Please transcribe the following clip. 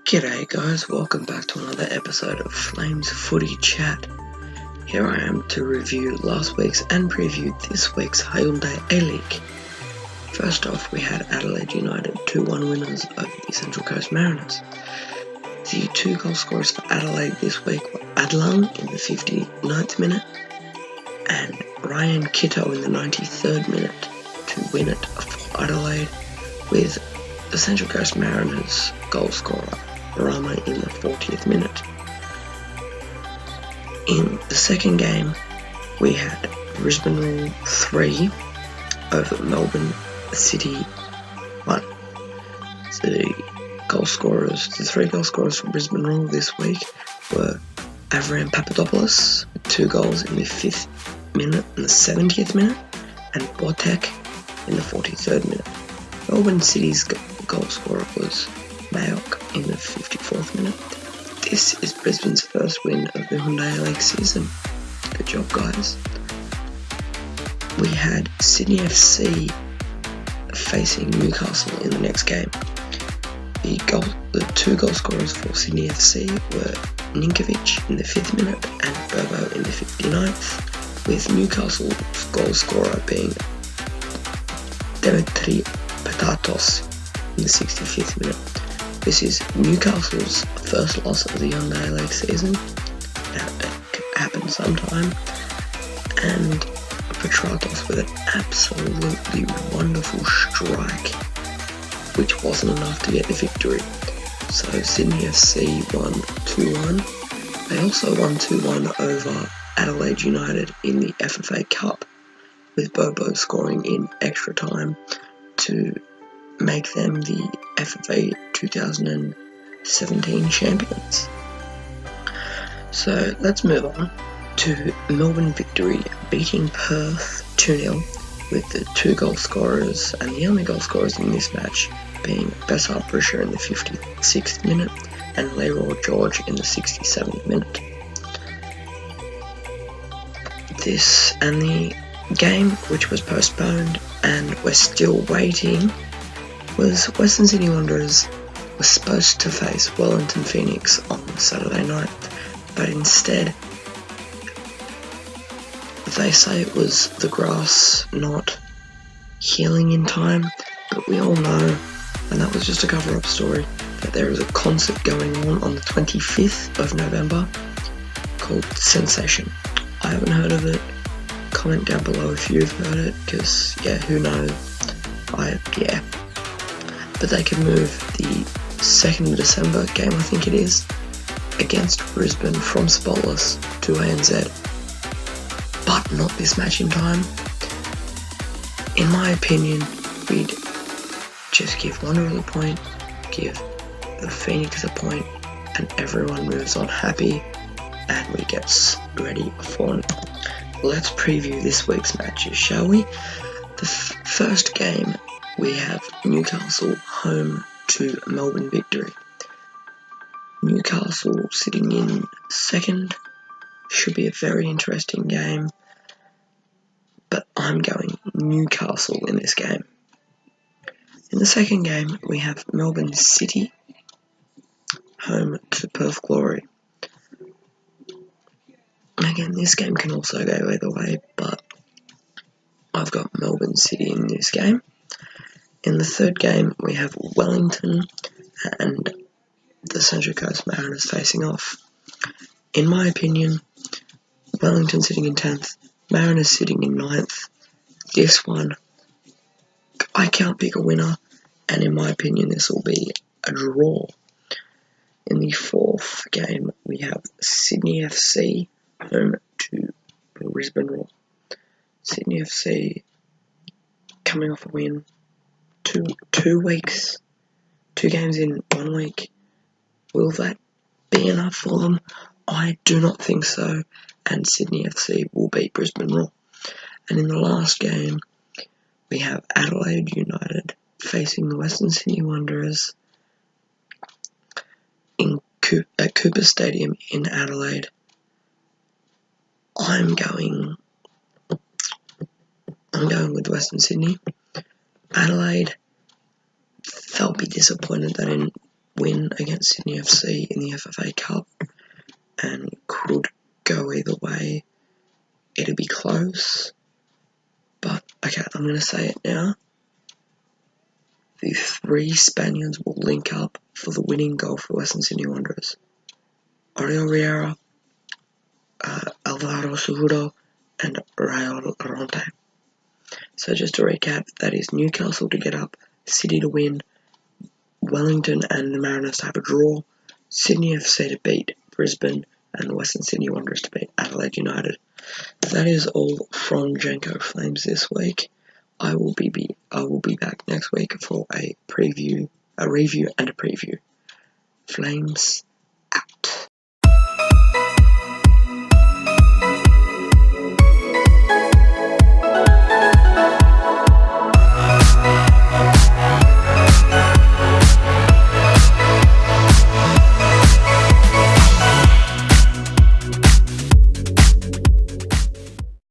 G'day guys, welcome back to another episode of Flames Footy Chat. Here I am to review last week's and preview this week's Hyundai A-League. First off, we had Adelaide United 2-1 winners over the Central Coast Mariners. The two goal scorers for Adelaide this week were Adlang in the 59th minute and Ryan Kitto in the 93rd minute to win it for Adelaide, with the Central Coast Mariners goal scorer Rama in the 40th minute. In the second game, we had Brisbane Roar 3 over Melbourne City 1. So the three goal scorers for Brisbane Roar this week were Avram Papadopoulos with 2 goals in the 5th minute and the 70th minute, and Botek in the 43rd minute. Melbourne City's goal scorer was Mayok in the 54th minute. This is Brisbane's first win of the Hyundai League season. Good job, guys. We had Sydney FC facing Newcastle in the next game. The two goal scorers for Sydney FC were Ninkovic in the 5th minute and Bobo in the 59th, with Newcastle's goal scorer being Dimitri Petatos in the 65th minute. This is Newcastle's first loss of the Hyundai League season. That happened sometime. And Petratos with an absolutely wonderful strike, which wasn't enough to get the victory. So Sydney FC won 2-1. They also won 2-1 over Adelaide United in the FFA Cup, with Bobo scoring in extra time to make them the FFA 2017 champions. So let's move on to Melbourne Victory beating Perth 2-0, with the two goal scorers and the only goal scorers in this match being Bessar Brisha in the 56th minute and Leroy George in the 67th minute. This and the game, which was postponed and we're still waiting, was Western Sydney Wanderers were supposed to face Wellington Phoenix on Saturday night, but instead they say it was the grass not healing in time, but we all know, and that was just a cover-up story, that there is a concert going on the 25th of November called Sensation. I haven't heard of it. Comment down below if you've heard it, because who knows. But they can move the 2nd of December game, I think it is, against Brisbane from Spotless to ANZ, but not this match in time. In my opinion, we'd just give Wanderers a point, give the Phoenix a point, and everyone moves on happy, and we get ready for it. Let's preview this week's matches, shall we? The first game, we have Newcastle home to Melbourne Victory. Newcastle sitting in second. Should be a very interesting game, but I'm going Newcastle in this game. In the second game, we have Melbourne City home to Perth Glory. Again, this game can also go either way, but I've got Melbourne City in this game. In the third game, we have Wellington and the Central Coast Mariners facing off. In my opinion, Wellington sitting in 10th, Mariners sitting in 9th. This one, I can't pick a winner, and in my opinion, this will be a draw. In the fourth game, we have Sydney FC home to Brisbane Roar. Sydney FC coming off a win. Two weeks, 2 games in 1 week. Will that be enough for them? I do not think so, and Sydney FC will beat Brisbane Roar. And in the last game, we have Adelaide United facing the Western Sydney Wanderers at Cooper Stadium in Adelaide. I'm going with Western Sydney. Adelaide, they'll be disappointed they didn't win against Sydney FC in the FFA Cup and could go either way. It'll be close, but okay, I'm going to say it now. The three Spaniards will link up for the winning goal for Western Sydney Wanderers. Oriol Riera, Alvaro Seguro, and Raul Aronte. So just to recap, that is Newcastle to get up, City to win, Wellington and the Mariners to have a draw, Sydney FC to beat Brisbane, and the Western Sydney Wanderers to beat Adelaide United. That is all from Jenko Flames this week. I will be back next week for a review and a preview. Flames